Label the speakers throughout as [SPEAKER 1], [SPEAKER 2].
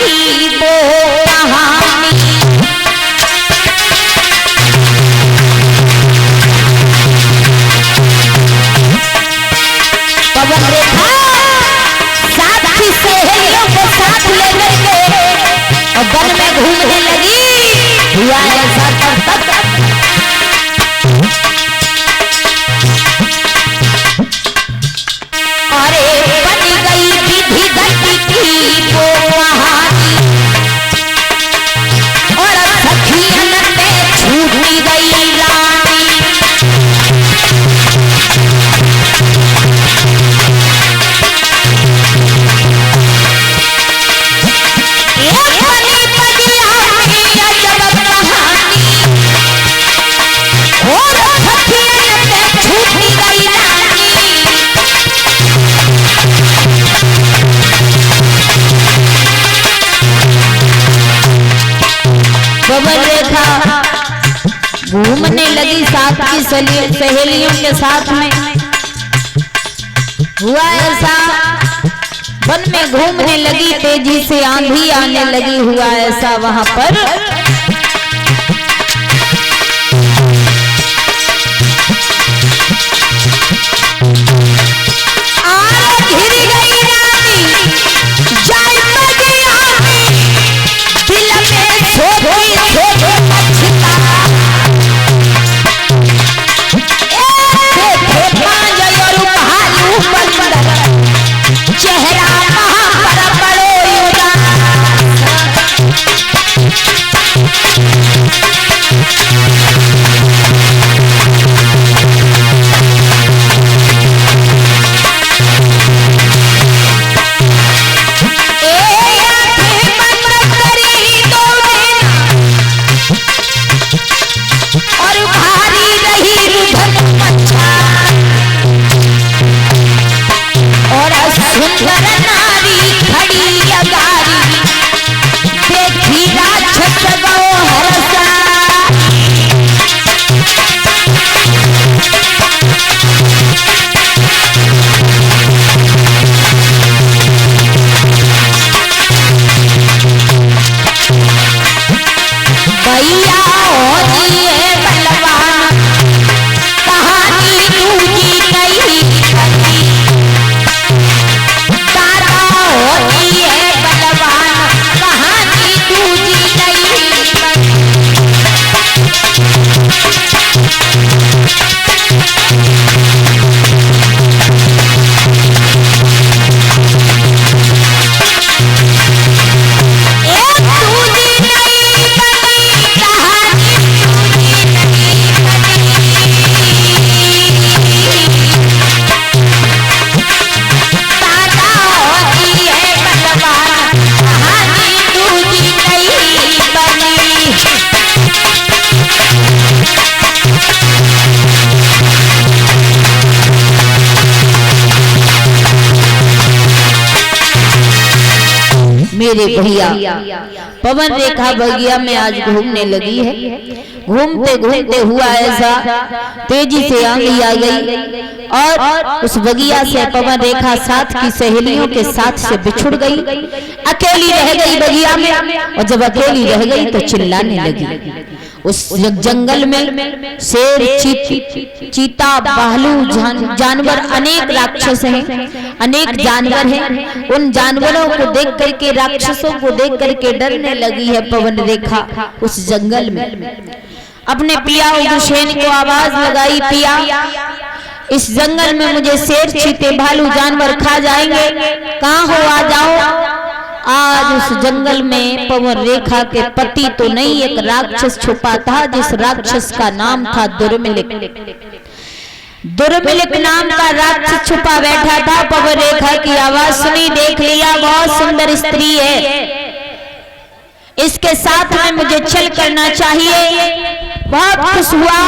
[SPEAKER 1] की वो कहानी। पवन रेखा साथी सहेलियों को साथ लेकर के और वन में घूमने लगी। हुआ ऐसा तब तक अरे बन गई विधि गति की वो कहानी और सखियन में छूटी गई रानी। पवन रेखा घूमने लगी साथ की सहेलियों के साथ में। हुआ ऐसा वन में घूमने लगी, तेजी से आंधी आने लगी। हुआ ऐसा वहां पर मेरे भैया पवन रेखा बगिया में आज घूमने लगी है। घूमते घूमते हुआ ऐसा तेजी से आंधी आ गई और उस बगिया से पवन रेखा साथ की सहेलियों के साथ से बिछुड़ गई। अकेली रह गई बगिया में और जब अकेली रह गई तो चिल्लाने लगी। उस जंगल में शेर, चीता, भालू, जानवर, अनेक राक्षस हैं, अनेक जानवर हैं। उन जानवरों को देख करके, राक्षसों को देख करके डरने लगी है पवन रेखा। उस जंगल में अपने पिया उग्रसेन को आवाज लगाई, पिया इस जंगल में मुझे शेर, चीते, भालू, जानवर खा जाएंगे, कहाँ हो, आ जाओ। आज उस जंगल में पवन रेखा के पति तो नहीं, एक राक्षस छुपा था, जिस राक्षस का नाम था दुर्मिलिक। दुर्मिलिक नाम का राक्षस छुपा बैठा था। पवन रेखा की आवाज सुनी, देख लिया बहुत सुंदर स्त्री है, इसके साथ में मुझे चल करना चाहिए। बहुत खुश हुआ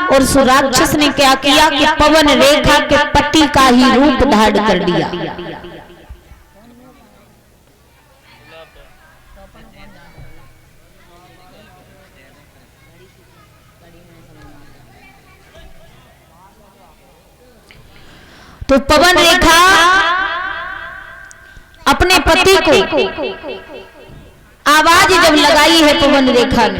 [SPEAKER 1] और उस राक्षस ने क्या किया कि पवन रेखा के पति का ही रूप धारण कर लिया। तो पवन रेखा अपने पति को आवाज जब लगाई है पवन रेखा ने,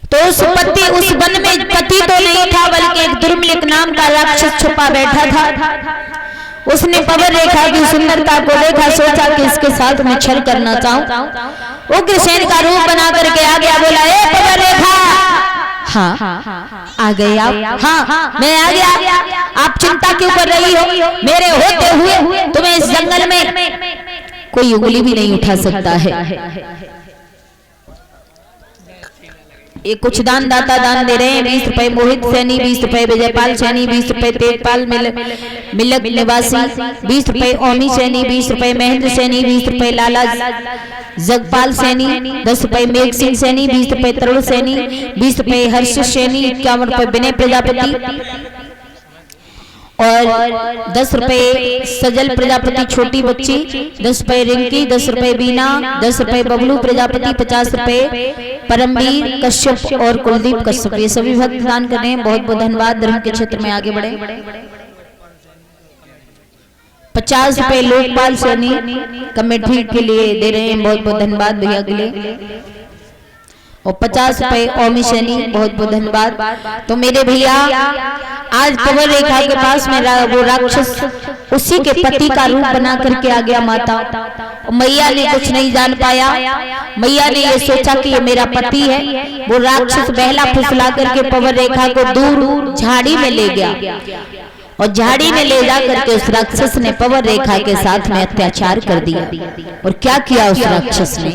[SPEAKER 1] तो उस वन में पति तो नहीं था, बल्कि एक दुर्मिलिक नाम का राक्षस छुपा बैठा था। उसने पवन रेखा की सुंदरता को देखा, सोचा कि इसके साथ मैं छल करना चाहूं। उग्रसेन का रूप बना करके आ गया, बोला ए पवन रेखा। हाँ आ गए आप? हाँ मैं आ गया। आप चिंता क्यों कर रही हो? मेरे होते हुए तुम्हें इस जंगल में कोई उंगली भी नहीं उठा सकता है। ये कुछ दान दाता दान दे रहे हैं। 20 रुपए मोहित सैनी, 20 रुपए विजयपाल सैनी, 20 रुपए तेजपाल मिलक निवासी, 20 रुपए ओमी सैनी, 20 रुपए महेंद्र सैनी, 20 रुपए लाला जगपाल सैनी, 10 रुपए मेघ सिंह सैनी, 20 रुपए तरुण सैनी, 20 रुपए हर्ष सैनी, 51 रुपए विनय प्रजापति और 10 रुपए सजल प्रजापति छोटी बच्ची, 10 रुपए रिंकी, 10 रुपए बीना, 10 रुपए बबलू प्रजापति, 50 रुपए परमवीर कश्यप और कुलदीप कश्यप। ये सभी भक्त दान कर रहे हैं, बहुत बहुत धन्यवाद। धर्म के क्षेत्र में आगे बढ़े। 50 रुपए लोकपाल सैनी कमेटी के लिए दे रहे हैं, बहुत बहुत धन्यवाद भैया के लिए। और 50 रुपए ओमी सैनी, बहुत बहुत धन्यवाद। तो मेरे भैया आज पवन रेखा के पास में वो राक्षस उसी के पति का रूप बना करके आ गया माता। मैया ने कुछ नहीं जान पाया। मैया ने ये सोचा कि ये मेरा पति है। वो राक्षस बहला फुसला करके पवन रेखा को दूर झाड़ी में ले गया और झाड़ी में ले जा करके उस राक्षस ने पवन रेखा के साथ में अत्याचार कर दिया। और क्या किया उस राक्षस ने?